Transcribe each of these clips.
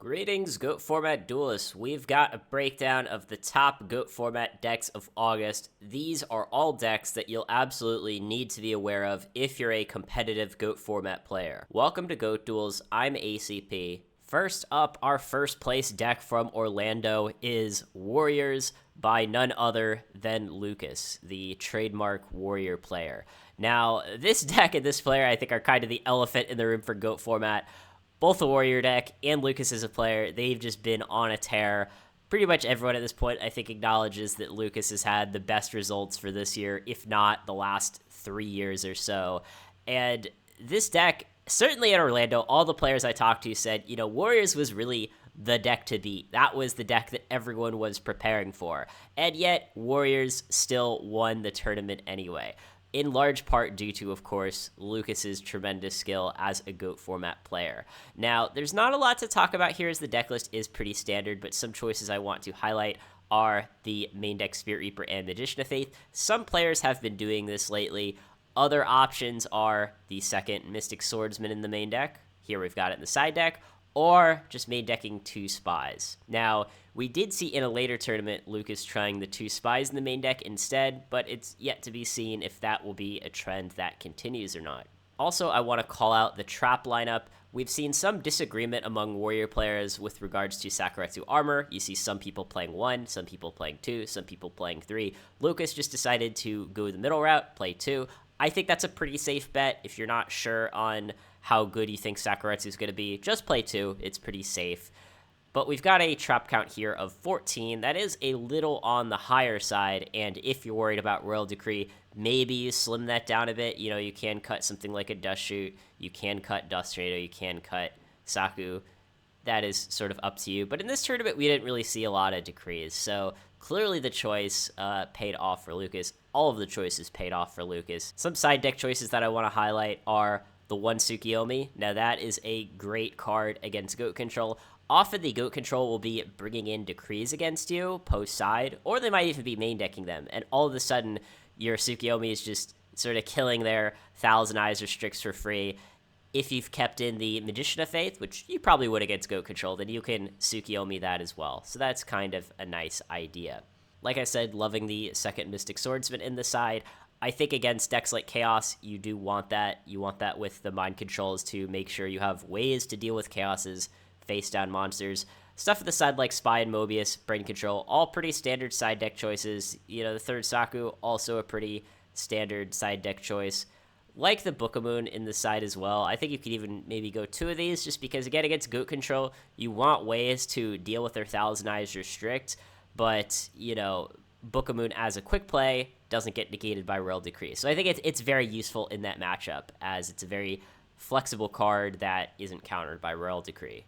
Greetings, GOAT Format Duelists. We've got a breakdown of the top GOAT Format decks of August. These are all decks that you'll absolutely need to be aware of if you're a competitive GOAT Format player. Welcome to GOAT Duels. I'm ACP. First up, our first place deck from Orlando is Warriors by none other than Lucas, the trademark Warrior player. Now, this deck and this player I think are kind of the elephant in the room for GOAT Format. Both the Warrior deck and Lucas as a player, they've just been on a tear. Pretty much everyone at this point, I think, acknowledges that Lucas has had the best results for this year, if not the last 3 years or so. And this deck, certainly at Orlando, all the players I talked to said, Warriors was really the deck to beat. That was the deck that everyone was preparing for. And yet, Warriors still won the tournament anyway. In large part due to, of course, Lucas's tremendous skill as a GOAT format player. Now, there's not a lot to talk about here as the deck list is pretty standard, but some choices I want to highlight are the main deck Spirit Reaper and Magician of Faith. Some players have been doing this lately. Other options are the second Mystic Swordsman in the main deck. Here we've got it in the side deck. Or just main decking 2 Spies. Now, we did see in a later tournament Lucas trying the 2 Spies in the main deck instead, but it's yet to be seen if that will be a trend that continues or not. Also, I want to call out the trap lineup. We've seen some disagreement among Warrior players with regards to Sakuretsu armor. You see some people playing 1, some people playing 2, some people playing 3. Lucas just decided to go the middle route, play 2. I think that's a pretty safe bet. If you're not sure on how good you think Sakuretsu is going to be, just play 2. It's pretty safe. But we've got a trap count here of 14. That is a little on the higher side, and if you're worried about Royal Decree, maybe you slim that down a bit. You can cut something like a Dust Shoot, you can cut Dust Tornado, you can cut Saku. That is sort of up to you. But in this tournament, we didn't really see a lot of decrees, so clearly the choice paid off for Lucas. All of the choices paid off for Lucas. Some side deck choices that I want to highlight are the 1 Tsukiyomi. Now that is a great card against GOAT control. Often the GOAT control will be bringing in decrees against you post-side, or they might even be main decking them, and all of a sudden your Tsukiyomi is just sort of killing their Thousand Eyes or Strix for free. If you've kept in the Magician of Faith, which you probably would against GOAT control, then you can Tsukiyomi that as well. So that's kind of a nice idea. Like I said, loving the second Mystic Swordsman in the side. I think against decks like Chaos, you do want that. You want that with the mind controls to make sure you have ways to deal with Chaos's face-down monsters. Stuff at the side like Spy and Mobius, Brain Control, all pretty standard side deck choices. The third Saku, also a pretty standard side deck choice. Like the Book of Moon in the side as well. I think you could even maybe go 2 of these, just because, again, against GOAT control, you want ways to deal with their Thousand Eyes Restrict, but, Book of Moon as a quick play doesn't get negated by Royal Decree. So I think it's very useful in that matchup, as it's a very flexible card that isn't countered by Royal Decree.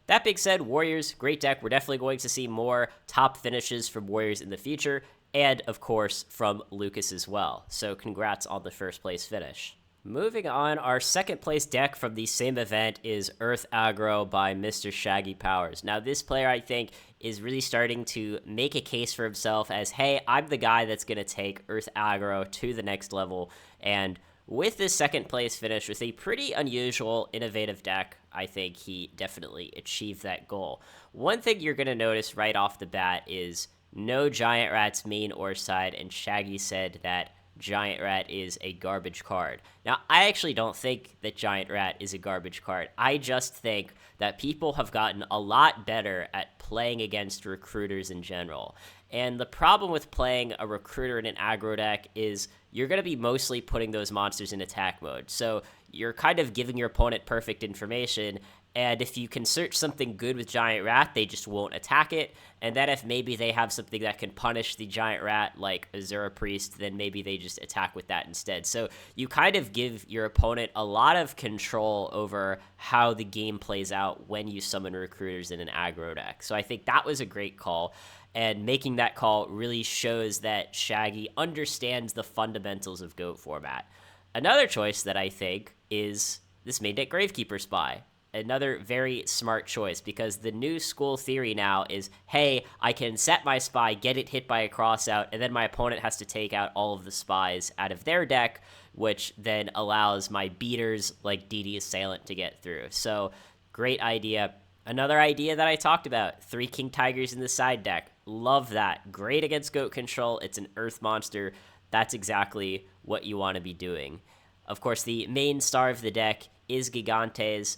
That being said, Warriors, great deck. We're definitely going to see more top finishes from Warriors in the future, and, of course, from Lucas as well. So congrats on the first place finish. Moving on, our second place deck from the same event is Earth Aggro by Mr. Shaggy Powers. Now, this player, I think, is really starting to make a case for himself as, hey, I'm the guy that's going to take Earth Aggro to the next level. And with this second place finish, with a pretty unusual, innovative deck, I think he definitely achieved that goal. One thing you're going to notice right off the bat is no Giant Rat's main or side, and Shaggy said that Giant Rat is a garbage card. Now, I actually don't think that Giant Rat is a garbage card. I just think that people have gotten a lot better at playing against recruiters in general. And the problem with playing a recruiter in an aggro deck is you're going to be mostly putting those monsters in attack mode. So you're kind of giving your opponent perfect information, and if you can search something good with Giant Rat, they just won't attack it. And then if maybe they have something that can punish the Giant Rat, like Azura Priest, then maybe they just attack with that instead. So you kind of give your opponent a lot of control over how the game plays out when you summon recruiters in an aggro deck. So I think that was a great call. And making that call really shows that Shaggy understands the fundamentals of GOAT format. Another choice that I think is this main deck Gravekeeper Spy. Another very smart choice, because the new school theory now is, hey, I can set my spy, get it hit by a crossout, and then my opponent has to take out all of the spies out of their deck, which then allows my beaters like DD Assailant to get through. So great idea. Another idea that I talked about, 3 King Tigers in the side deck. Love that. Great against goat control. It's an earth monster. That's exactly what you want to be doing. Of course, the main star of the deck is Gigantes.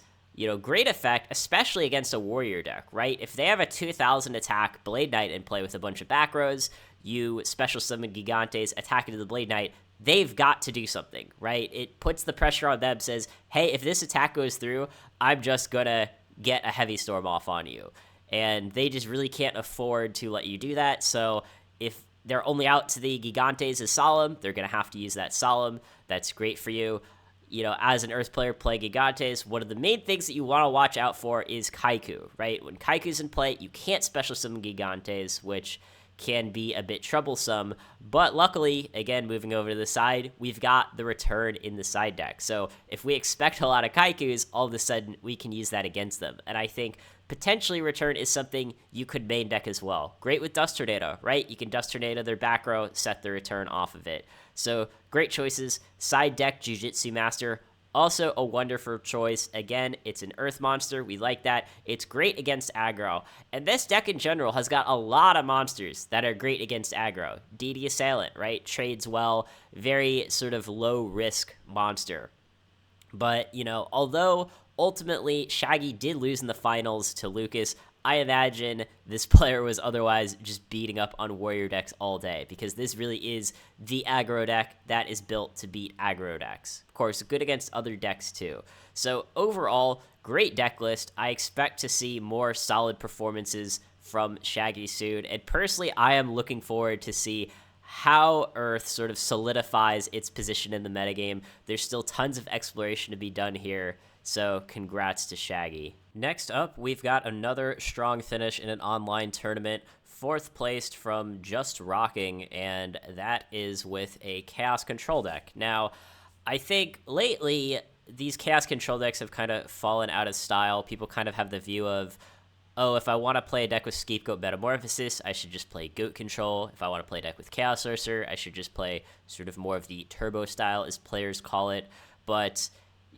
Great effect, especially against a warrior deck, right? If they have a 2000 attack Blade Knight in play with a bunch of back rows, you special summon Gigantes, attack into the Blade Knight, they've got to do something, right? It puts the pressure on them, says, hey, if this attack goes through, I'm just gonna get a heavy storm off on you. And they just really can't afford to let you do that. So if they're only out to the Gigantes as Solemn, they're gonna have to use that Solemn. That's great for you. As an Earth player playing Gigantes, one of the main things that you want to watch out for is Kaiku, right? When Kaiku's in play, you can't special summon Gigantes, which can be a bit troublesome. But luckily, again, moving over to the side, we've got the return in the side deck. So if we expect a lot of Kaikus, all of a sudden we can use that against them. And I think potentially return is something you could main deck as well. Great with Dust Tornado, right? You can Dust Tornado their back row, set the return off of it. So great choices. Side deck Jujutsu Master, also a wonderful choice. Again, it's an earth monster. We like that. It's great against aggro. And this deck in general has got a lot of monsters that are great against aggro. DD Assailant, right? Trades well. Very sort of low risk monster. But, although ultimately Shaggy did lose in the finals to Lucas, I imagine this player was otherwise just beating up on warrior decks all day, because this really is the aggro deck that is built to beat aggro decks. Of course, good against other decks too. So overall, great deck list. I expect to see more solid performances from Shaggy soon, and personally, I am looking forward to see how Earth sort of solidifies its position in the metagame. There's still tons of exploration to be done here, so congrats to Shaggy. Next up, we've got another strong finish in an online tournament, 4th placed from Just Rocking, and that is with a Chaos Control deck. Now, I think lately, these Chaos Control decks have kind of fallen out of style. People kind of have the view of, oh, if I want to play a deck with Scapegoat Metamorphosis, I should just play Goat Control. If I want to play a deck with Chaos Sorcerer, I should just play sort of more of the Turbo style, as players call it. But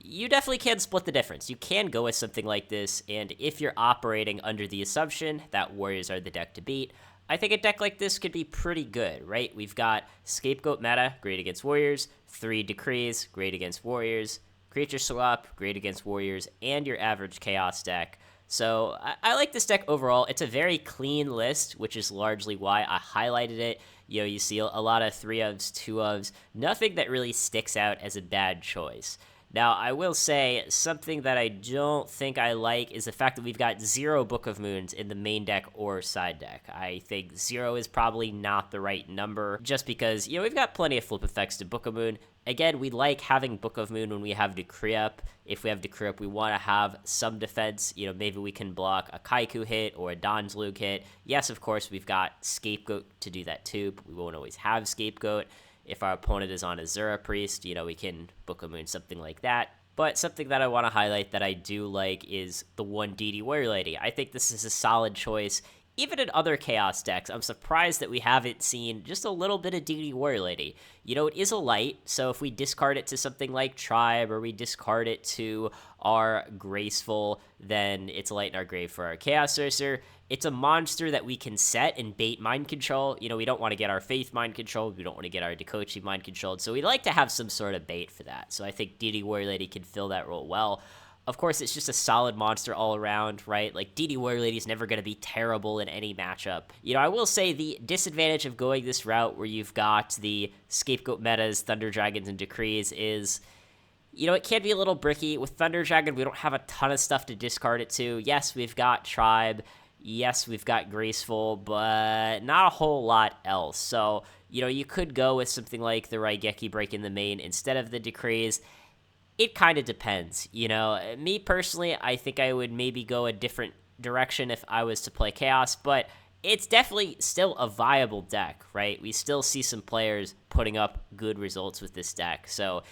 you definitely can split the difference. You can go with something like this, and if you're operating under the assumption that Warriors are the deck to beat, I think a deck like this could be pretty good, right? We've got Scapegoat meta, great against Warriors, 3 Decrees, great against Warriors, Creature Swap, great against Warriors, and your average Chaos deck. So I like this deck overall. It's a very clean list, which is largely why I highlighted it. You see a lot of 3-ofs, 2-ofs, nothing that really sticks out as a bad choice. Now, I will say, something that I don't think I like is the fact that we've got 0 Book of Moons in the main deck or side deck. I think 0 is probably not the right number, just because, we've got plenty of flip effects to Book of Moon. Again, we like having Book of Moon when we have Decree up. If we have Decree up, we want to have some defense. Maybe we can block a Kaiku hit or a Donzlug hit. Yes, of course, we've got Scapegoat to do that too, but we won't always have Scapegoat. If our opponent is on Azura Priest, we can Book of Moon, something like that. But something that I want to highlight that I do like is the 1 DD Warrior Lady. I think this is a solid choice. Even in other Chaos decks, I'm surprised that we haven't seen just a little bit of DD Warrior Lady. It is a light, so if we discard it to something like Tribe, or we discard it to our Graceful, then it's a light in our grave for our Chaos Sorcerer. It's a monster that we can set and bait mind control. We don't want to get our Faith mind controlled. We don't want to get our Dekochi mind controlled. So we like to have some sort of bait for that. So I think DD Warrior Lady can fill that role well. Of course, it's just a solid monster all around, right? Like, DD Warrior Lady is never going to be terrible in any matchup. I will say the disadvantage of going this route where you've got the Scapegoat metas, Thunder Dragons, and Decrees is, it can be a little bricky. With Thunder Dragon, we don't have a ton of stuff to discard it to. Yes, we've got Tribe. Yes, we've got Graceful, but not a whole lot else. So, you could go with something like the Raigeki break in the main instead of the Decrees. It kind of depends. Me personally, I think I would maybe go a different direction if I was to play Chaos, but it's definitely still a viable deck, right? We still see some players putting up good results with this deck. So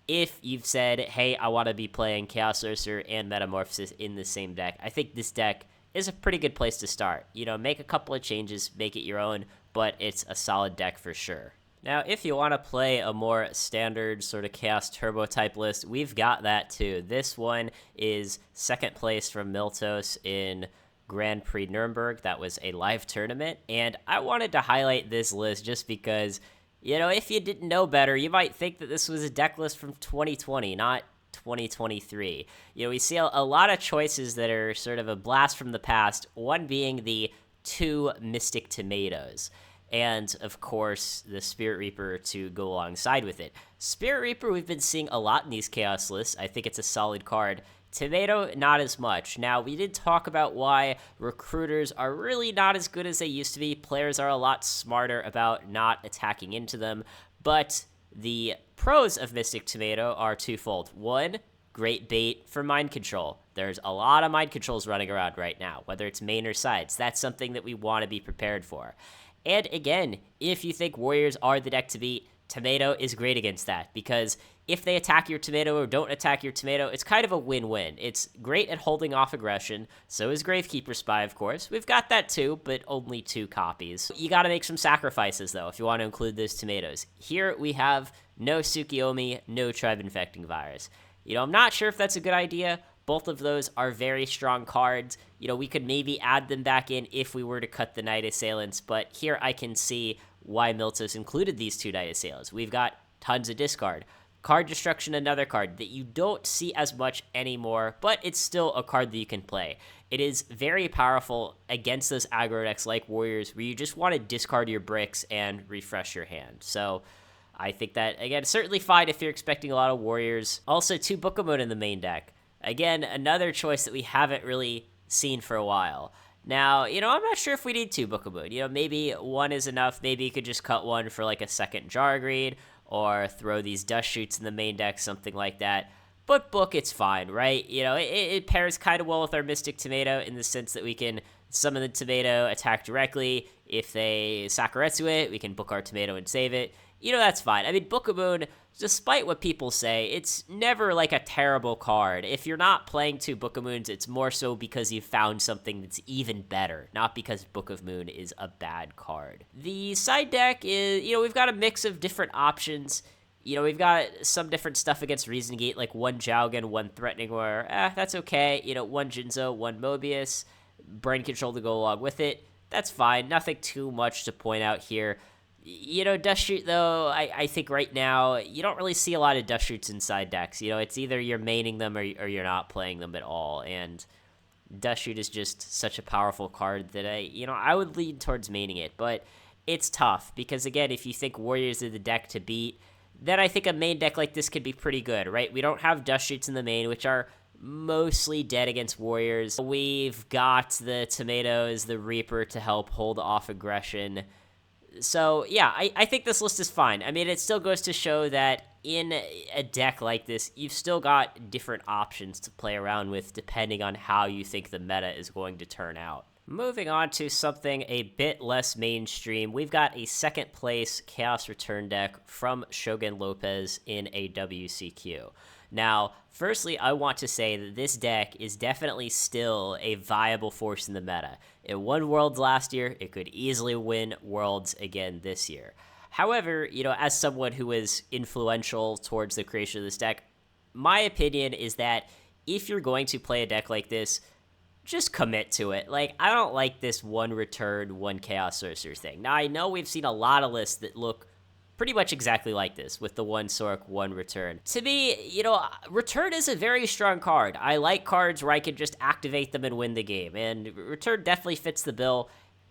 if you've said, hey, I want to be playing Chaos Sorcerer and Metamorphosis in the same deck, I think this deck is a pretty good place to start. Make a couple of changes, make it your own, but it's a solid deck for sure. Now, if you want to play a more standard sort of Chaos Turbo type list, we've got that too. This one is second place from Miltos in Grand Prix Nuremberg. That was a live tournament. And I wanted to highlight this list just because, if you didn't know better, you might think that this was a deck list from 2020, not 2023. We see a lot of choices that are sort of a blast from the past, one being the 2 Mystic Tomatoes. And, of course, the Spirit Reaper to go alongside with it. Spirit Reaper, we've been seeing a lot in these Chaos lists. I think it's a solid card. Tomato, not as much. Now, we did talk about why recruiters are really not as good as they used to be. Players are a lot smarter about not attacking into them. But the pros of Mystic Tomato are twofold. One, great bait for mind control. There's a lot of mind controls running around right now, whether it's main or sides. That's something that we want to be prepared for. And again, if you think Warriors are the deck to beat, Tomato is great against that, because if they attack your Tomato or don't attack your Tomato, it's kind of a win-win. It's great at holding off aggression, so is Gravekeeper Spy, of course. We've got that too, but only 2 copies. You gotta make some sacrifices, though, if you want to include those Tomatoes. Here we have no Tsukiyomi, no Tribe Infecting Virus. I'm not sure if that's a good idea. Both of those are very strong cards. We could maybe add them back in if we were to cut the Night Assailants, but here I can see why Miltos included these 2 Night Assailants. We've got tons of discard. Card Destruction, another card that you don't see as much anymore, but it's still a card that you can play. It is very powerful against those aggro decks like Warriors, where you just want to discard your bricks and refresh your hand. So I think that, again, certainly fine if you're expecting a lot of Warriors. Also, 2 Book of Moon in the main deck. Again, another choice that we haven't really seen for a while. Now, I'm not sure if we need 2 Book of Moon. Maybe 1 is enough. Maybe you could just cut 1 for like a second Jargreed, or throw these Dust Shoots in the main deck, something like that. But Book, it's fine, right? It pairs kind of well with our Mystic Tomato in the sense that we can summon the Tomato, attack directly. If they Sakuretsu it, we can book our Tomato and save it. That's fine. I mean, Book of Moon, despite what people say, it's never like a terrible card. If you're not playing 2 Book of Moons, it's more so because you found something that's even better, not because Book of Moon is a bad card. The side deck is, we've got a mix of different options. We've got some different stuff against Reason Gate, like 1 Jowgen, 1 Threatening War. That's okay. 1 Jinzo, 1 Mobius, Brain Control to go along with it. That's fine. Nothing too much to point out here. Dust Shoot, though, I think right now, you don't really see a lot of Dust Shoots inside decks. It's either you're maining them or you're not playing them at all. And Dust Shoot is just such a powerful card that I would lean towards maining it. But it's tough because, again, if you think Warriors are the deck to beat, then I think a main deck like this could be pretty good, right? We don't have Dust Shoots in the main, which are mostly dead against Warriors. We've got the Tomatoes, the Reaper to help hold off aggression. So, yeah, I think this list is fine. I mean, it still goes to show that in a deck like this, you've still got different options to play around with depending on how you think the meta is going to turn out. Moving on to something a bit less mainstream, we've got a second place Chaos Return deck from Shogun Lopez in a WCQ. Now, firstly, I want to say that this deck is definitely still a viable force in the meta. It won Worlds last year. It could easily win Worlds again this year. However, as someone who was influential towards the creation of this deck, my opinion is that if you're going to play a deck like this, just commit to it. I don't like this 1 return, 1 Chaos Sorcerer thing. Now, I know we've seen a lot of lists that look pretty much exactly like this, with the 1 Sork, 1 return. To me, return is a very strong card. I like cards where I can just activate them and win the game, and return definitely fits the bill.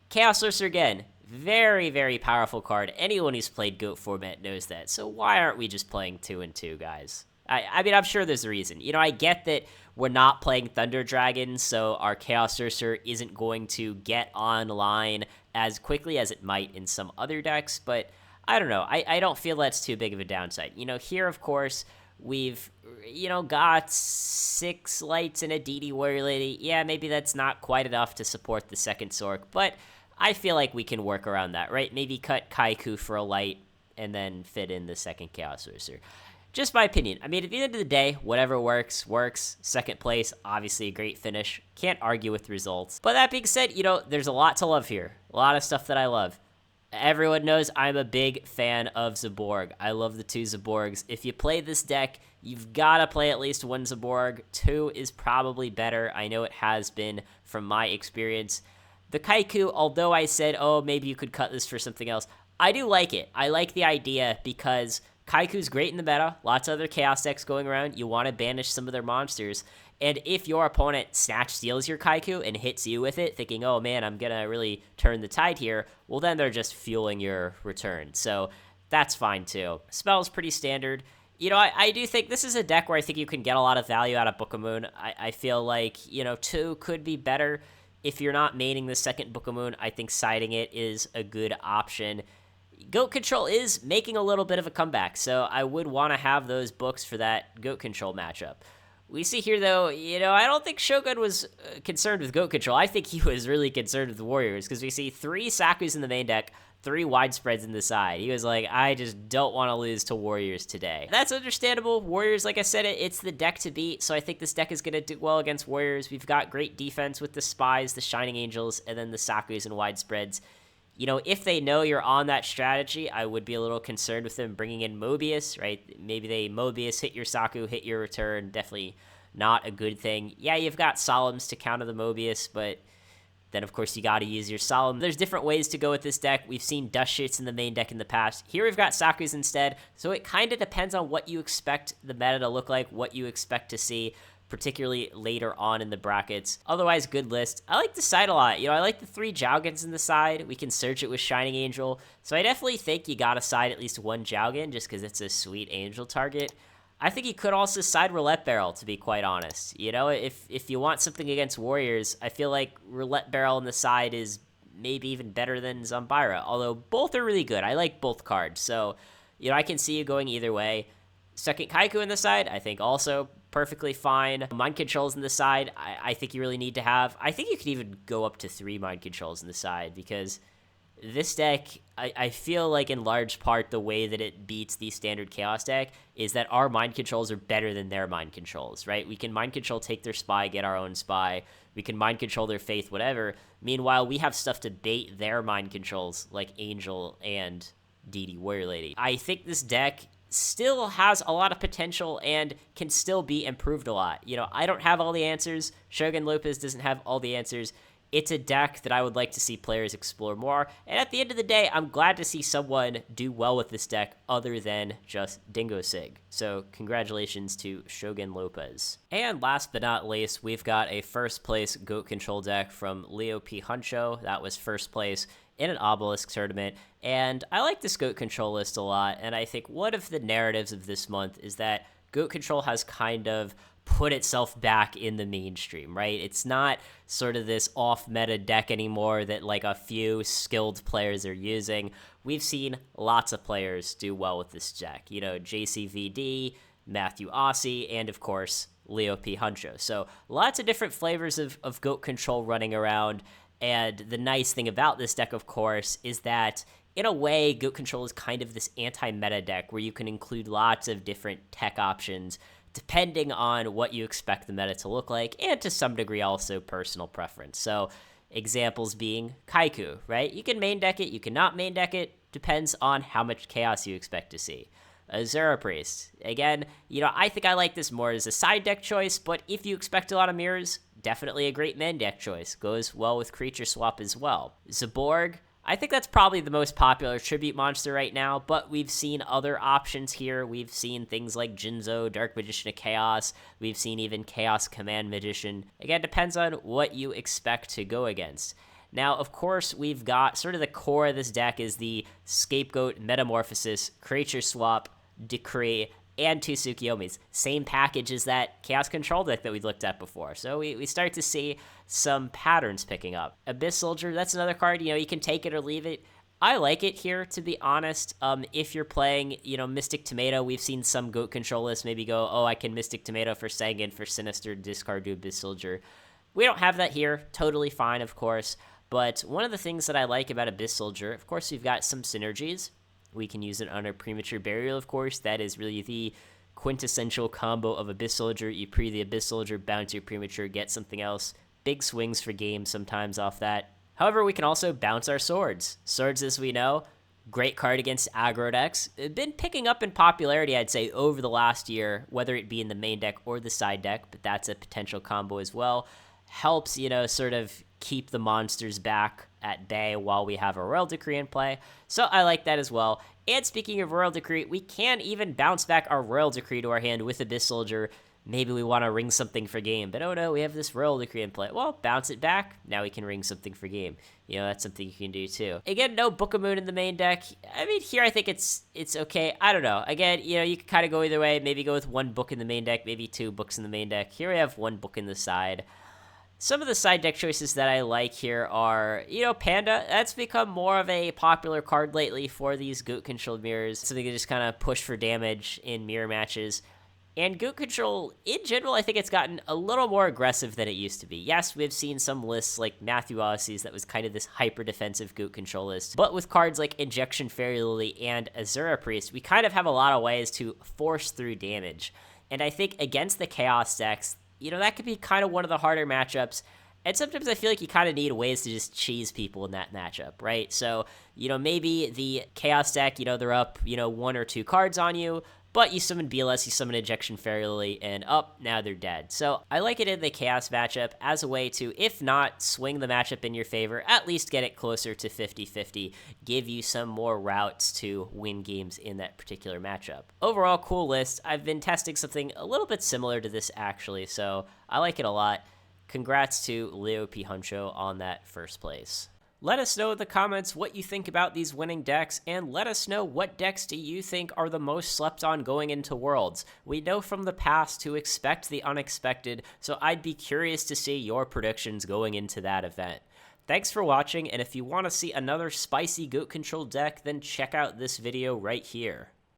Chaos Sorcerer, again, very, very powerful card. Anyone who's played GOAT format knows that, so why aren't we just playing 2 and 2, guys? I mean, I'm sure there's a reason. I get that we're not playing Thunder Dragon, so our Chaos Sorcerer isn't going to get online as quickly as it might in some other decks, but I don't know. I don't feel that's too big of a downside. Here, of course, we've, got 6 lights and a DD Warrior Lady. Yeah, maybe that's not quite enough to support the second Sork, but I feel like we can work around that, right? Maybe cut Kaiku for a light and then fit in the second Chaos Sorcerer. Just my opinion. I mean, at the end of the day, whatever works, works. Second place, obviously a great finish. Can't argue with results. But that being said, there's a lot to love here. A lot of stuff that I love. Everyone knows I'm a big fan of Zaborg. I love the 2 Zaborgs. If you play this deck, you've got to play at least 1 Zaborg. 2 is probably better. I know it has been from my experience. The Kaiku, although I said, oh, maybe you could cut this for something else, I do like it. I like the idea because Kaiku's great in the meta. Lots of other Chaos decks going around. You want to banish some of their monsters. And if your opponent snatch steals your Kaiku and hits you with it, thinking, oh man, I'm going to really turn the tide here, well, then they're just fueling your return. So that's fine too. Spell's pretty standard. I do think this is a deck where I think you can get a lot of value out of Book of Moon. I feel like, 2 could be better. If you're not maining the second Book of Moon, I think siding it is a good option. Goat Control is making a little bit of a comeback, so I would want to have those books for that Goat Control matchup. We see here, though, I don't think Shogun was concerned with Goat Control. I think he was really concerned with the Warriors, because we see 3 Sakus in the main deck, 3 widespreads in the side. He was like, I just don't want to lose to Warriors today. That's understandable. Warriors, like I said, it's the deck to beat, so I think this deck is going to do well against Warriors. We've got great defense with the Spies, the Shining Angels, and then the Sakus and widespreads. If they know you're on that strategy, I would be a little concerned with them bringing in Mobius, right? Maybe they Mobius, hit your Saku, hit your return. Definitely not a good thing. Yeah, you've got Solemns to counter the Mobius, but then, of course, you got to use your Solemn. There's different ways to go with this deck. We've seen Dust Shits in the main deck in the past. Here we've got Sakus instead, so it kind of depends on what you expect the meta to look like, what you expect to see, particularly later on in the brackets. Otherwise, good list. I like the side a lot. I like the 3 Jowgans in the side. We can search it with Shining Angel. So I definitely think you gotta side at least 1 Jowgan just because it's a sweet angel target. I think you could also side Roulette Barrel, to be quite honest. If you want something against Warriors, I feel like Roulette Barrel on the side is maybe even better than Zambira, although both are really good. I like both cards. So, I can see you going either way. Second Kaiku in the side, I think also perfectly fine. Mind Controls in the side, I think you really need to have. I think you could even go up to 3 Mind Controls in the side, because this deck, I feel like in large part the way that it beats the standard Chaos deck is that our Mind Controls are better than their Mind Controls, right? We can Mind Control, take their Spy, get our own Spy. We can Mind Control their Faith, whatever. Meanwhile, we have stuff to bait their Mind Controls, like Angel and DD Warrior Lady. I think this deck still has a lot of potential and can still be improved a lot. I don't have all the answers. Shogun Lopez doesn't have all the answers. It's a deck that I would like to see players explore more. And at the end of the day, I'm glad to see someone do well with this deck other than just Dingo Sig. So congratulations to Shogun Lopez. And last but not least, we've got a first place Goat Control deck from Leo P. Huncho. That was first place in an Obelisk tournament, and I like this Goat Control list a lot, and I think one of the narratives of this month is that Goat Control has kind of put itself back in the mainstream, right? It's not sort of this off-meta deck anymore that like a few skilled players are using. We've seen lots of players do well with this deck. JCVD, Matthew Ossie, and of course, Leo P. Huncho. So lots of different flavors of Goat Control running around. And the nice thing about this deck, of course, is that in a way, Goat Control is kind of this anti-meta deck where you can include lots of different tech options depending on what you expect the meta to look like, and to some degree also personal preference. So examples being Kaiku, right? You can main deck it, you cannot main deck it, depends on how much chaos you expect to see. Azura Priest. Again, I think I like this more as a side deck choice, but if you expect a lot of mirrors, definitely a great main deck choice. Goes well with Creature Swap as well. Zaborg, I think that's probably the most popular tribute monster right now, but we've seen other options here. We've seen things like Jinzo, Dark Magician of Chaos. We've seen even Chaos Command Magician. Again, depends on what you expect to go against. Now, of course, we've got sort of the core of this deck is the Scapegoat, Metamorphosis, Creature Swap, Decree, and 2 Tsukiyomis. Same package as that Chaos Control deck that we looked at before. So we start to see some patterns picking up. Abyss Soldier, that's another card, you can take it or leave it. I like it here, to be honest. If you're playing, Mystic Tomato, we've seen some Goat Control lists maybe go, oh, I can Mystic Tomato for Sangan, for Sinister, discard to Abyss Soldier. We don't have that here. Totally fine, of course. But one of the things that I like about Abyss Soldier, of course, we've got some synergies. We can use it on a Premature Burial, of course. That is really the quintessential combo of Abyss Soldier. You pre the Abyss Soldier, bounce your Premature, get something else. Big swings for games sometimes off that. However, we can also bounce our swords. Swords, as we know, great card against aggro decks. It's been picking up in popularity, I'd say, over the last year, whether it be in the main deck or the side deck, but that's a potential combo as well. Helps, sort of keep the monsters back at bay while we have a Royal Decree in play. So I like that as well. And speaking of Royal Decree, we can even bounce back our Royal Decree to our hand with Abyss Soldier. Maybe we want to ring something for game, but oh no, we have this Royal Decree in play. Well, bounce it back. Now we can ring something for game. That's something you can do too. Again, no Book of Moon in the main deck. I mean, here I think it's okay. I don't know. Again, you can kind of go either way. Maybe go with one book in the main deck, maybe 2 books in the main deck. Here we have 1 book in the side. Some of the side deck choices that I like here are, Panda. That's become more of a popular card lately for these Goat-controlled mirrors. Something to just kind of push for damage in mirror matches. And Goat Control, in general, I think it's gotten a little more aggressive than it used to be. Yes, we've seen some lists like Matthew Odyssey's that was kind of this hyper-defensive Goat Control list. But with cards like Injection Fairy Lily and Azura Priest, we kind of have a lot of ways to force through damage. And I think against the Chaos decks, that could be kind of one of the harder matchups. And sometimes I feel like you kind of need ways to just cheese people in that matchup, right? So, maybe the Chaos deck, they're up, 1 or 2 cards on you, but you summon BLS, you summon Injection Fairy Lily, and now they're dead. So I like it in the Chaos matchup as a way to, if not swing the matchup in your favor, at least get it closer to 50-50, give you some more routes to win games in that particular matchup. Overall, cool list. I've been testing something a little bit similar to this, actually, so I like it a lot. Congrats to Leo P. Huncho on that first place. Let us know in the comments what you think about these winning decks, and let us know what decks do you think are the most slept on going into Worlds. We know from the past to expect the unexpected, so I'd be curious to see your predictions going into that event. Thanks for watching, and if you want to see another spicy Goat Control deck, then check out this video right here.